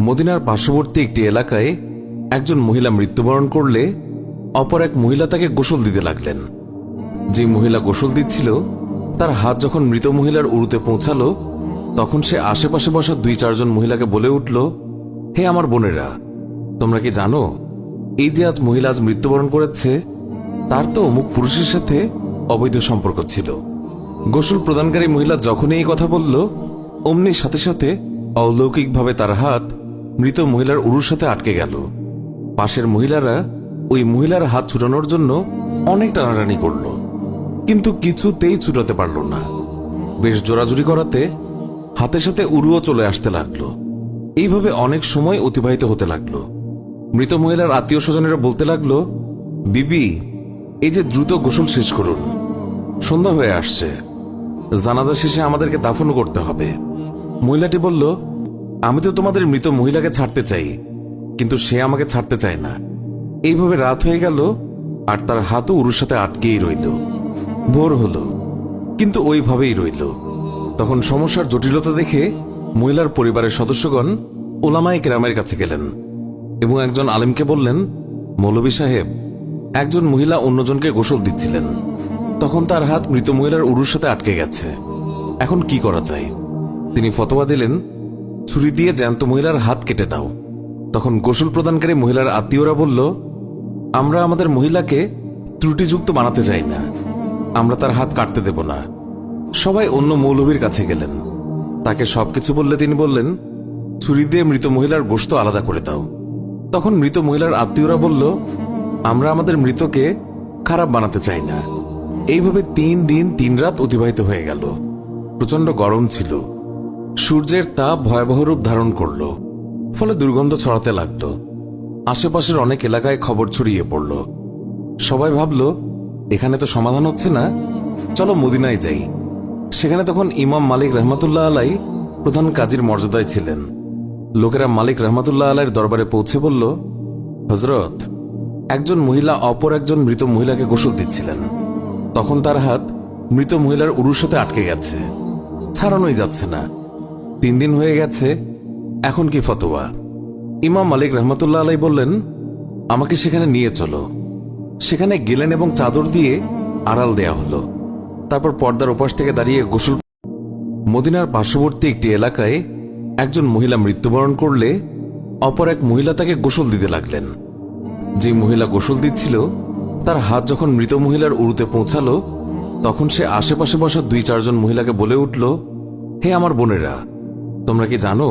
মদিনার পার্শ্ববর্তী একটি এলাকায় একজন মহিলা মৃত্যুবরণ করলে অপর এক মহিলা তাকে গোসল দিতে লাগলেন। যে মহিলা গোসল দিচ্ছিল তার হাত যখন মৃত মহিলার উরুতে পৌঁছালো, তখন সে আশেপাশে বসা 2-4 মহিলাকে বলে উঠল, হে আমার বোনেরা, তোমরা কি জানো এই যে আজ মহিলা আজ মৃত্যুবরণ করেছে, তার তো অমুক পুরুষের সাথে অবৈধ সম্পর্ক ছিল। গোসল প্রদানকারী মহিলা যখনই এই কথা বলল, অমনি সাথে সাথে অলৌকিকভাবে তার হাত মৃত মহিলার উরুর সাথে আটকে গেল। পাশের মহিলারা ওই মহিলার হাত ছুটানোর জন্য অনেক টানাটানি করল, কিন্তু কিছুতেই ছুটাতে পারল না। বেশ জোরাজুরি করাতে হাতের সাথে উরুও চলে আসতে লাগলো। এইভাবে অনেক সময় অতিবাহিত হতে লাগলো। মৃত মহিলার আত্মীয় স্বজনেরা বলতে লাগলো, বিবি, এই যে দ্রুত গোসল শেষ করুন, সন্ধ্যা হয়ে আসছে, জানাজা শেষে আমাদেরকে দাফন করতে হবে। মহিলাটি বলল, আমি তো তোমাদের মৃত মহিলাকে ছাড়তে চাই, কিন্তু সে আমাকে ছাড়তে চায় না। এইভাবে রাত হয়ে গেল আর তার হাতও উরুর সাথে আটকেই রইল। ভোর হলো, কিন্তু ওইভাবেই রইল। তখন সমস্যার জটিলতা দেখে মহিলার পরিবারের সদস্যগণ ওলামায়ে কেরামের কাছে গেলেন এবং একজন আলেমকে বললেন, মৌলভী সাহেব, একজন মহিলা অন্যজনকে গোসল দিচ্ছিলেন, তখন তার হাত মৃত মহিলার উরুর সাথে আটকে গেছে, এখন কি করা যায়? তিনি ফতোয়া দিলেন, ছুরি দিয়ে জ্যান্ত মহিলার হাত কেটে দাও। তখন গোসল প্রদানকারী মহিলার আত্মীয়রা বলল, আমরা আমাদের মহিলাকে ত্রুটিযুক্ত বানাতে চাই না, আমরা তার হাত কাটতে দেব না। সবাই অন্য মৌলভীর কাছে গেলেন, তাকে সবকিছু বললে তিনি বললেন, ছুরি দিয়ে মৃত মহিলার গোশত আলাদা করে দাও। তখন মৃত মহিলার আত্মীয়রা বলল, আমরা আমাদের মৃতকে খারাপ বানাতে চাই না। এইভাবে 3 দিন 3 রাত অতিবাহিত হয়ে গেল। প্রচন্ড গরম ছিল, সূর্যের তাপ ভয়াবহ রূপ ধারণ করল, ফলে দুর্গন্ধ ছড়াতে লাগল। আশেপাশের অনেক এলাকায় খবর ছড়িয়ে পড়ল। সবাই ভাবল, এখানে তো সমাধান হচ্ছে না, চলো মদিনায় যাই। সেখানে তখন ইমাম মালিক রহমাতুল্লাহ আলাই প্রধান কাজীর মর্যাদায় ছিলেন। লোকেরা মালিক রহমাতুল্লাহ আলাইয়ের দরবারে পৌঁছে বলল, হযরত, একজন মহিলা অপর একজন মৃত মহিলাকে গোসল দিচ্ছিলেন, তখন তার হাত মৃত মহিলার উরুর সাথে আটকে গেছে, ছাড়ানোই যাচ্ছে না। 3 দিন হয়ে গেছে, এখন কি ফতোয়া? ইমাম মালিক রহমাতুল্লাহ আলাই বললেন, আমাকে সেখানে নিয়ে চলো। সেখানে গেলেন এবং চাদর দিয়ে আড়াল দেয়া হলো। তারপর পর্দার ওপাশ থেকে দাঁড়িয়ে গোসল। মদিনার পার্শ্ববর্তী একটি এলাকায় একজন মহিলা মৃত্যুবরণ করলে অপর এক মহিলা তাকে গোসল দিতে লাগলেন। যে মহিলা গোসল দিচ্ছিল তার হাত যখন মৃত মহিলার উরুতে পৌঁছালো, তখন সে আশেপাশে বসা 2-4 মহিলাকে বলে উঠল, হে আমার বোনেরা, তোমরা কি জানো